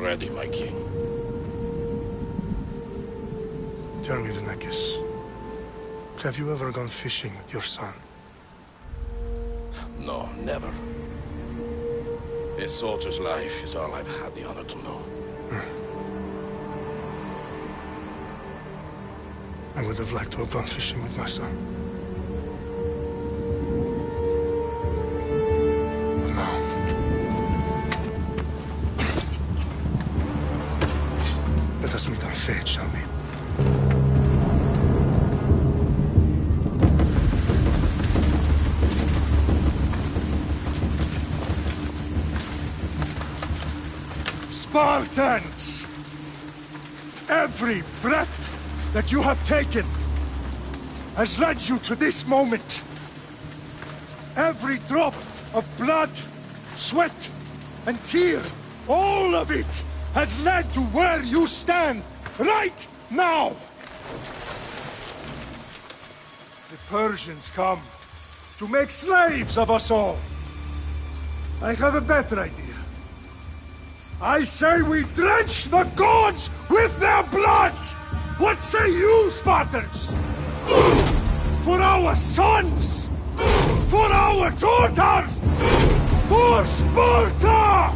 ready, my king. Tell me, Vinakis, have you ever gone fishing with your son? No, never. A soldier's life is all I've had the honor to know. I would have liked to have gone fishing with my son. But no. Let us meet on fate, shall we? Spartans! Every breath that you have taken has led you to this moment. Every drop of blood, sweat, and tear, all of it has led to where you stand right now. The Persians come to make slaves of us all. I have a better idea. I say we drench the gods with their blood! What say you, Spartans? For our sons! For our daughters! For Sparta!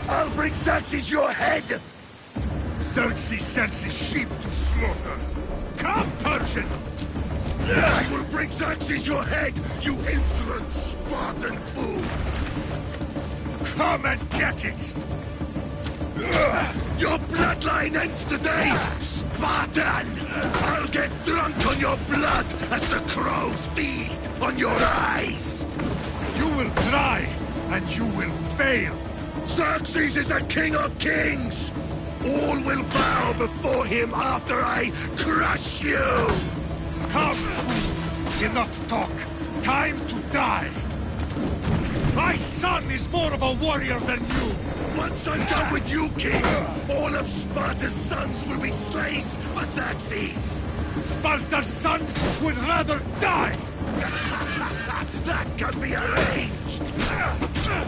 I'll bring Xerxes your head! Xerxes sends his sheep to slaughter. Come, Persian! I will bring Xerxes your head, you insolent Spartan fool! Come and get it! Your bloodline ends today, Spartan! I'll get drunk on your blood as the crows feed on your eyes! You will try, and you will fail! Xerxes is the king of kings! All will bow before him after I crush you! Come, fool! Enough talk! Time to die! My son is more of a warrior than you! Once I'm done with you, king, all of Sparta's sons will be slaves for Xerxes! Sparta's sons would rather die! That can be arranged!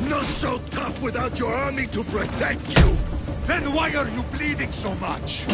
Not so tough without your army to protect you! Then why are you bleeding so much?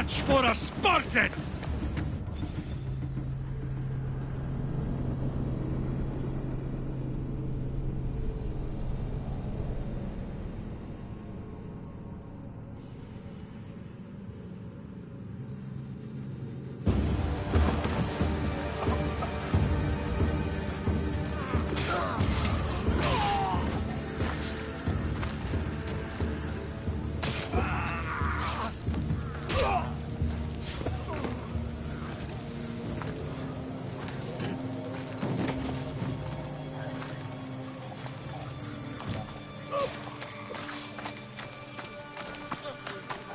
much for a Spartan!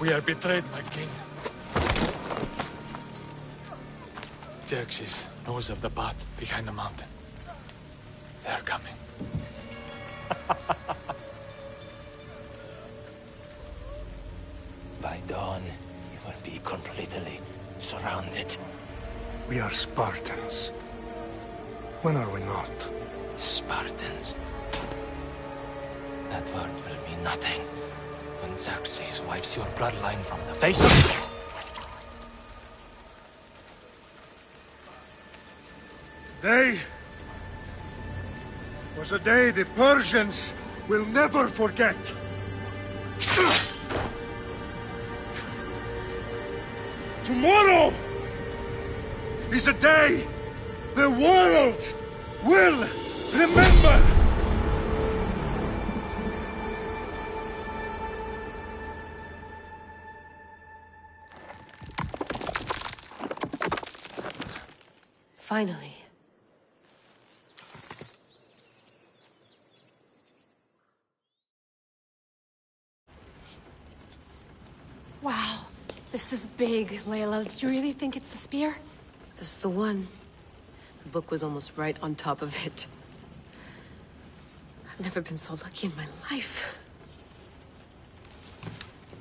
We are betrayed, my king. Xerxes knows of the path behind the mountain. They are coming. By dawn, you will be completely surrounded. We are Spartans. When are we not? Spartans. That word will mean nothing when Xerxes wipes your bloodline from the face of the... Day was a day the Persians will never forget. Tomorrow is a day the world will remember. Finally. Wow, this is big, Layla. Do you really think it's the spear? This is the one. The book was almost right on top of it. I've never been so lucky in my life.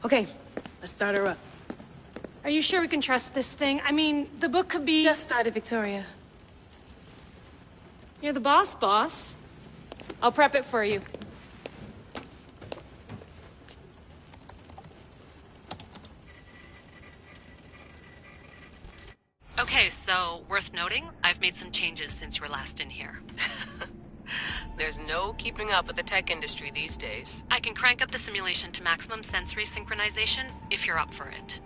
Okay, let's start her up. Are you sure we can trust this thing? I mean, the book could be... Just started, Victoria. You're the boss. I'll prep it for you. Okay, so, worth noting, I've made some changes since you were last in here. There's no keeping up with the tech industry these days. I can crank up the simulation to maximum sensory synchronization if you're up for it.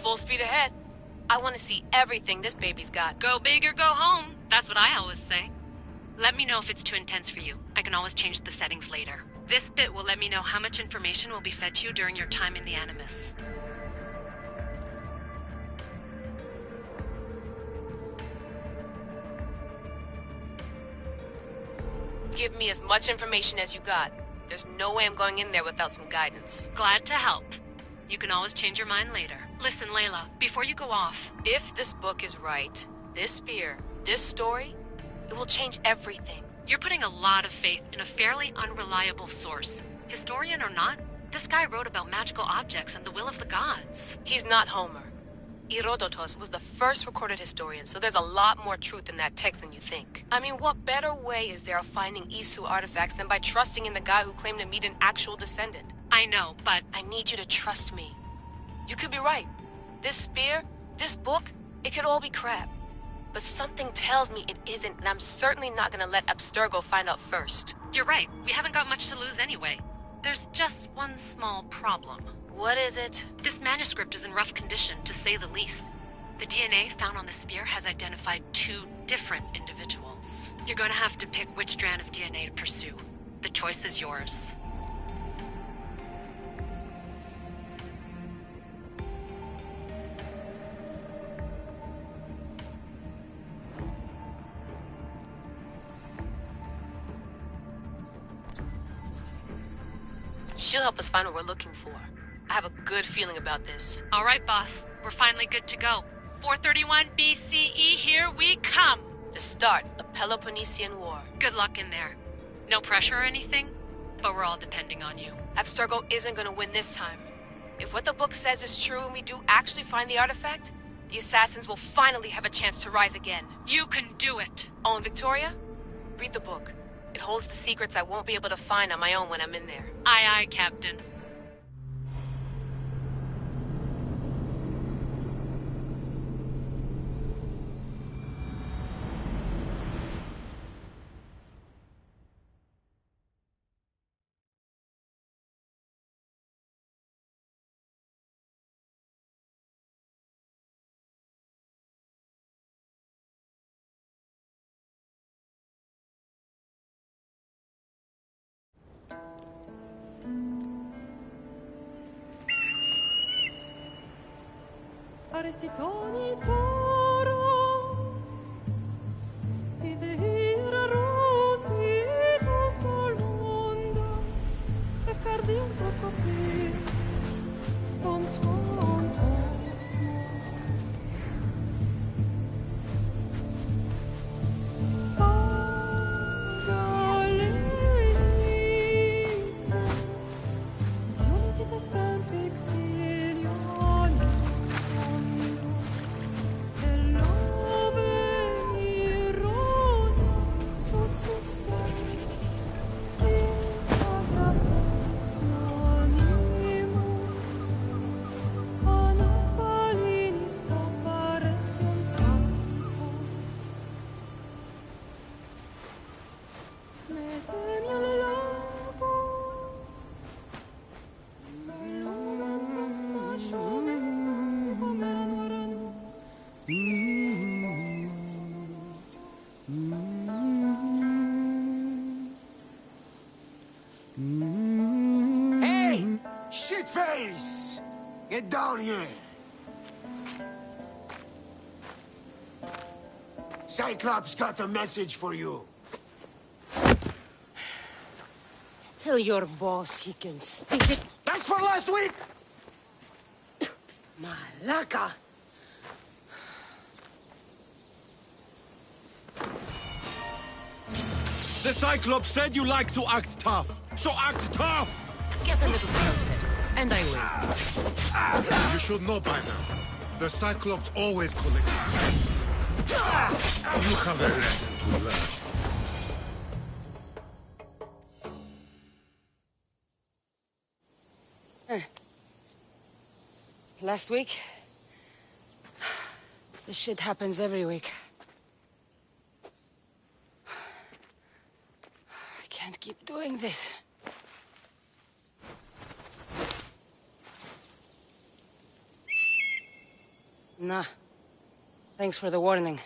Full speed ahead. I want to see everything this baby's got. Go big or go home. That's what I always say. Let me know if it's too intense for you. I can always change the settings later. This bit will let me know how much information will be fed to you during your time in the Animus. Give me as much information as you got. There's no way I'm going in there without some guidance. Glad to help. You can always change your mind later. Listen, Layla, before you go off... If this book is right, this spear, this story, it will change everything. You're putting a lot of faith in a fairly unreliable source. Historian or not, this guy wrote about magical objects and the will of the gods. He's not Homer. Herodotus was the first recorded historian, so there's a lot more truth in that text than you think. I mean, what better way is there of finding Isu artifacts than by trusting in the guy who claimed to meet an actual descendant? I know, but... I need you to trust me. You could be right. This spear, this book, it could all be crap. But something tells me it isn't, and I'm certainly not gonna let Abstergo find out first. You're right. We haven't got much to lose anyway. There's just one small problem. What is it? This manuscript is in rough condition, to say the least. The DNA found on the spear has identified 2 different individuals. You're gonna have to pick which strand of DNA to pursue. The choice is yours. She'll help us find what we're looking for. I have a good feeling about this. All right, boss. We're finally good to go. 431 BCE, here we come! The start of Peloponnesian War. Good luck in there. No pressure or anything, but we're all depending on you. Abstergo isn't gonna win this time. If what the book says is true and we do actually find the artifact, the assassins will finally have a chance to rise again. You can do it! Oh, and Victoria? Read the book. It holds the secrets I won't be able to find on my own when I'm in there. Aye, aye, Captain. Arestitoni toro ide ira rositos tolmondas e cardios proscopir ton son Paralenise Unitas ben fixilion Hey! Shitface! Get down here! Cyclops got a message for you. Tell your boss he can stick it. That's for last week! Malaka! The Cyclops said you like to act tough, so act tough! Get a little closer, and I will. You should know by now. The Cyclops always collects friends. You have a lesson to learn. Last week? This shit happens every week. I can't keep doing this. Nah. Thanks for the warning.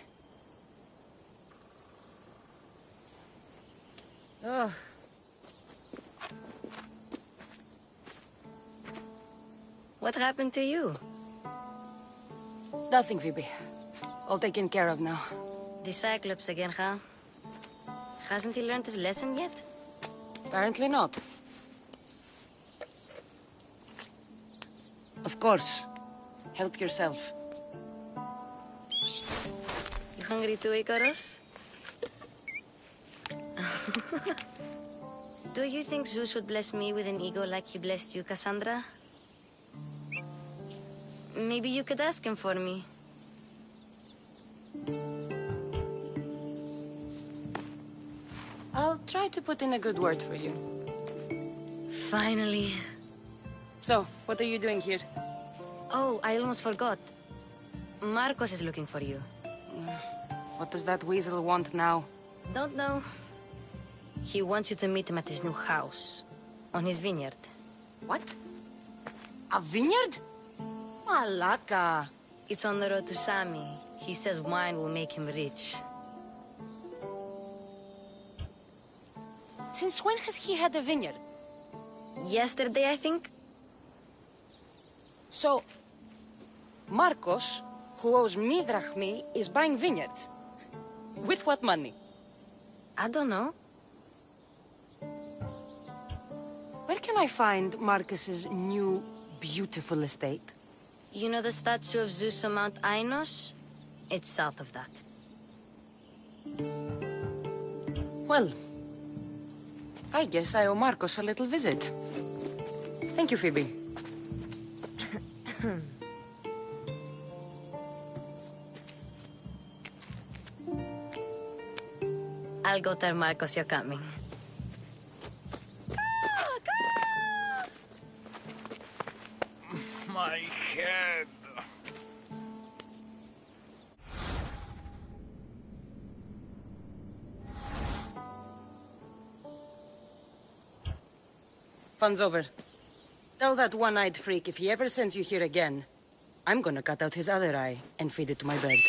Oh. What happened to you? It's nothing, Phoebe. All taken care of now. The Cyclops again, huh? Hasn't he learned his lesson yet? Apparently not. Of course. Help yourself. You hungry too, Icarus? Do you think Zeus would bless me with an ego like he blessed you, Cassandra? Maybe you could ask him for me. I'll try to put in a good word for you. Finally. So, what are you doing here? Oh, I almost forgot. Marcos is looking for you. What does that weasel want now? Don't know. He wants you to meet him at his new house. On his vineyard. What? A vineyard? Malaka. It's on the road to Sami. He says wine will make him rich. Since when has he had a vineyard? Yesterday, I think. So, Marcos, who owes me drachmi, is buying vineyards. With what money? I don't know. Where can I find Marcus's new beautiful estate. You know the statue of Zeus on Mount Ainos? It's south of that. Well, I guess I owe Marcos a little visit. Thank you, Phoebe. I'll go tell Marcos you're coming. My head. Fun's over. Tell that one-eyed freak if he ever sends you here again, I'm gonna cut out his other eye and feed it to my bird.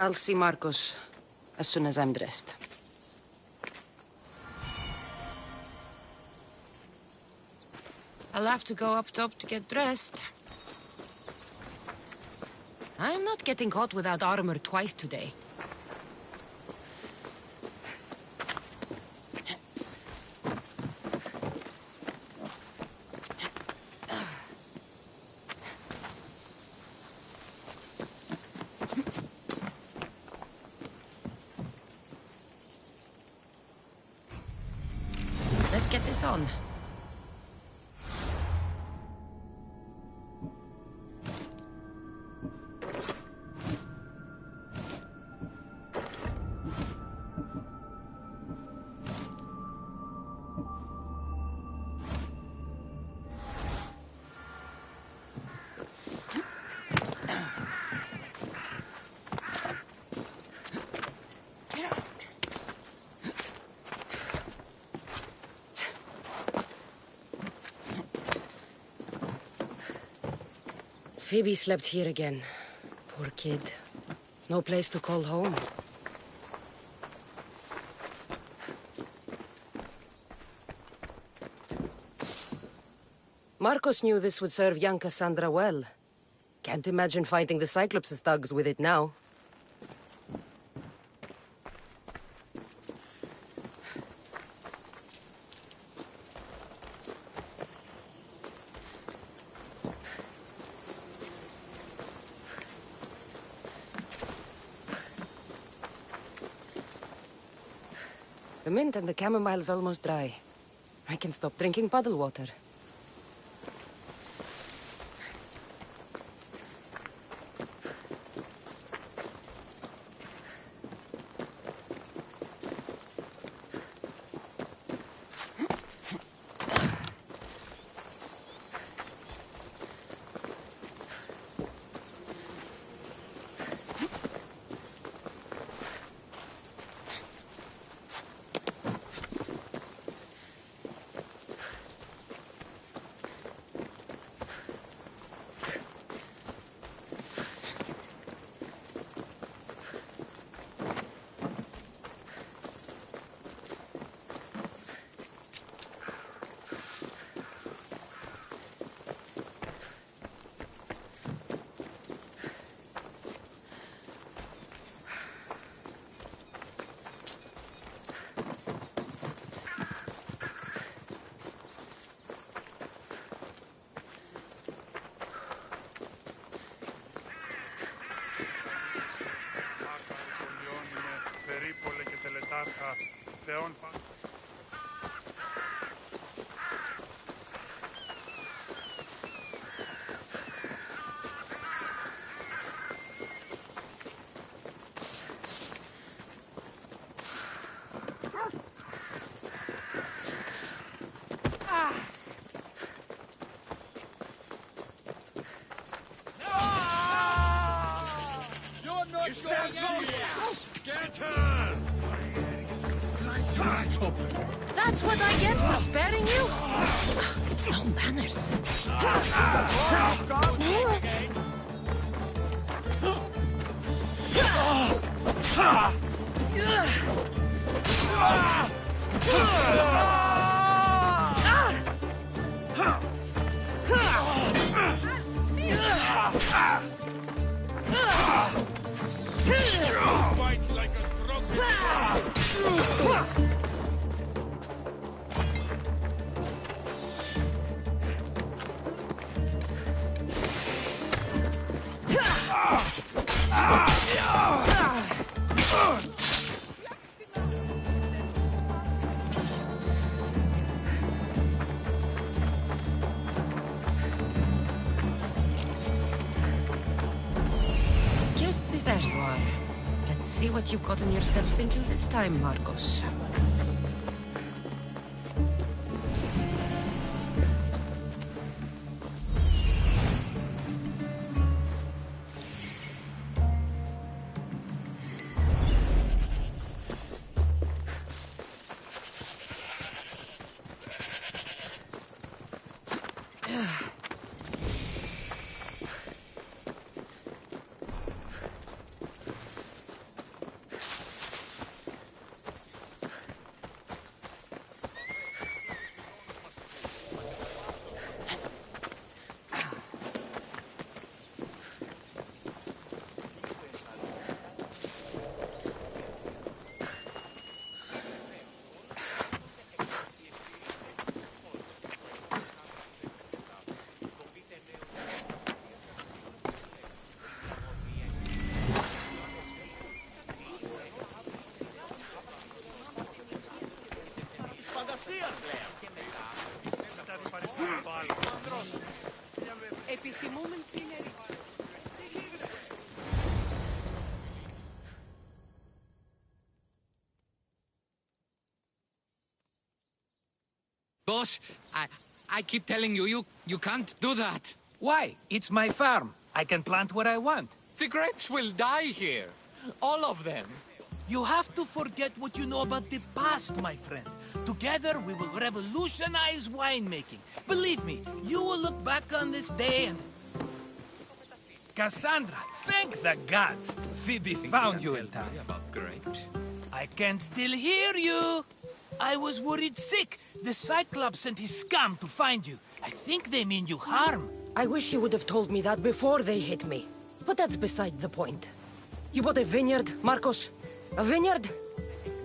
I'll see Marcos as soon as I'm dressed. I'll have to go up top to get dressed. I'm not getting caught without armor twice today. Let's get this on. Phoebe slept here again. Poor kid. No place to call home. Marcos knew this would serve young Cassandra well. Can't imagine fighting the Cyclops' thugs with it now. The mint and the chamomile's almost dry. I can stop drinking puddle water. That's what I get for sparing you? No manners. Fight like a strong what you've gotten yourself into this time, Marcos. Boss, I keep telling you, you can't do that. Why? It's my farm. I can plant what I want. The grapes will die here. All of them. You have to forget what you know about the past, my friend. Together, we will revolutionize winemaking. Believe me, you will look back on this day and... Cassandra, thank the gods. Phoebe found you in time. About grapes? I can still hear you. I was worried sick. The Cyclops sent his scum to find you. I think they mean you harm. I wish you would have told me that before they hit me. But that's beside the point. You bought a vineyard, Marcos? A vineyard?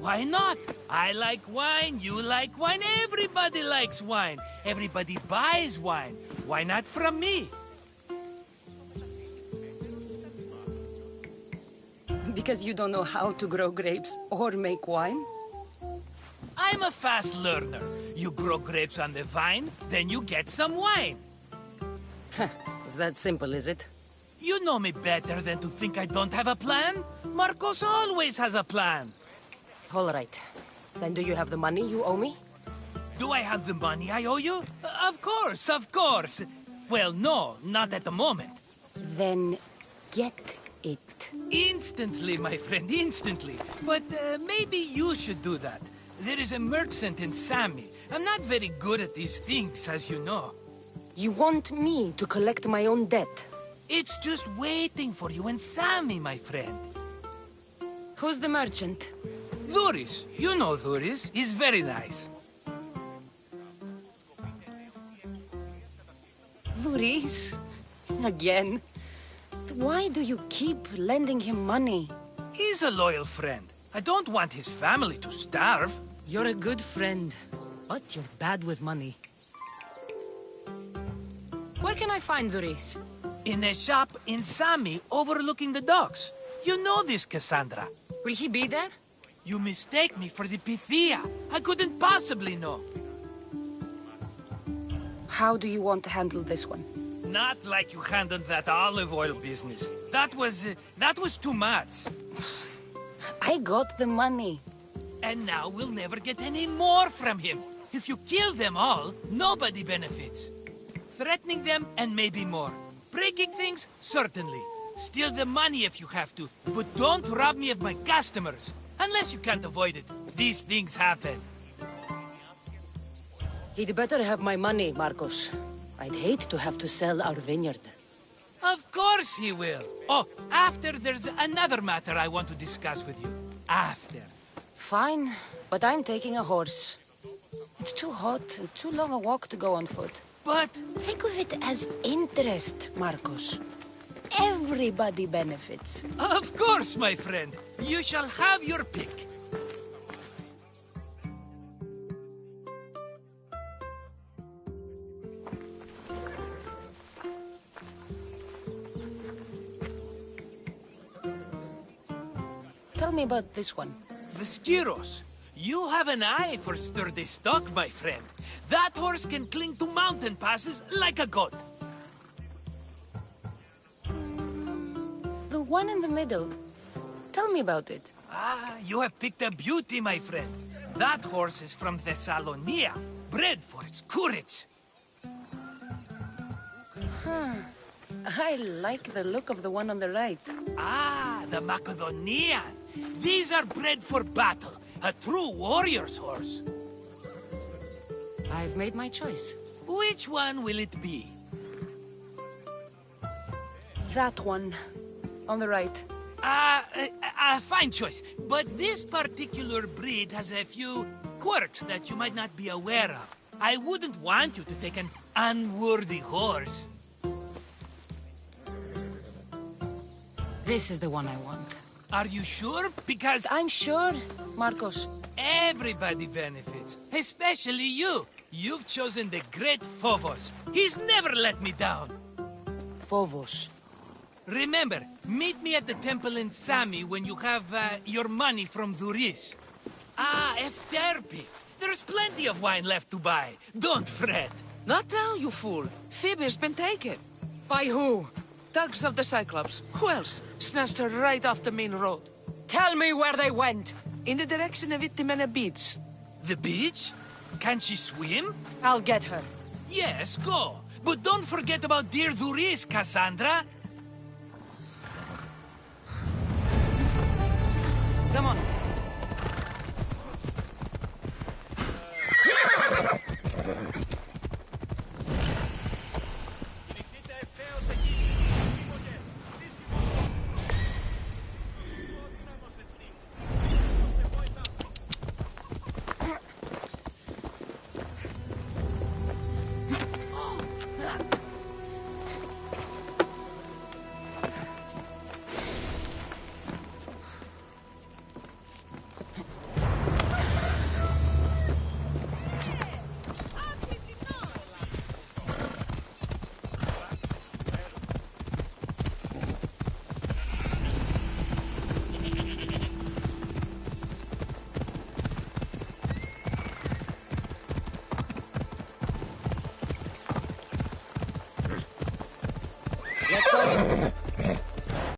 Why not? I like wine, you like wine, everybody likes wine. Everybody buys wine. Why not from me? Because you don't know how to grow grapes or make wine? I'm a fast learner. You grow grapes on the vine, then you get some wine. Is that simple, is it? You know me better than to think I don't have a plan. Marcos always has a plan. All right. Then do you have the money you owe me? Do I have the money I owe you? Of course, of course. Well, no, not at the moment. Then get it. Instantly, my friend, instantly. But maybe you should do that. There is a merchant in Sammy. I'm not very good at these things, as you know. You want me to collect my own debt? It's just waiting for you in Sammy, my friend. Who's the merchant? Duris. You know Duris. He's very nice. Duris? Again? Why do you keep lending him money? He's a loyal friend. I don't want his family to starve. You're a good friend, but you're bad with money. Where can I find Duris? In a shop in Sami, overlooking the docks. You know this, Cassandra. Will he be there? You mistake me for the Pythia. I couldn't possibly know. How do you want to handle this one? Not like you handled that olive oil business. That was too much. I got the money. And now we'll never get any more from him. If you kill them all, nobody benefits. Threatening them, and maybe more. Breaking things, certainly. Steal the money if you have to, but don't rob me of my customers. Unless you can't avoid it. These things happen. He'd better have my money, Marcos. I'd hate to have to sell our vineyard. Of course he will. Oh, after there's another matter I want to discuss with you. After. Fine, but I'm taking a horse. It's too hot and too long a walk to go on foot. But... think of it as interest, Marcos. Everybody benefits. Of course, my friend. You shall have your pick. Tell me about this one. The Styros. You have an eye for sturdy stock, my friend. That horse can cling to mountain passes like a goat. The one in the middle. Tell me about it. Ah, you have picked a beauty, my friend. That horse is from Thessalonia, bred for its courage. Huh. I like the look of the one on the right. Ah, the Macedonian. These are bred for battle. A true warrior's horse. I've made my choice. Which one will it be? That one. On the right. Fine choice. But this particular breed has a few quirks that you might not be aware of. I wouldn't want you to take an unworthy horse. This is the one I want. Are you sure? Because... I'm sure, Marcos. Everybody benefits. Especially you. You've chosen the great Phobos. He's never let me down. Phobos. Remember, meet me at the temple in Sami when you have your money from Duris. Ah, Efterpi. There's plenty of wine left to buy. Don't fret. Not now, you fool. Phoebe's been taken. By who? Thugs of the Cyclops. Who else? Snatched her right off the main road. Tell me where they went. In the direction of Itimena Beach. The beach? Can she swim? I'll get her. Yes, go. But don't forget about dear Duris, Cassandra. Come on. Let's go.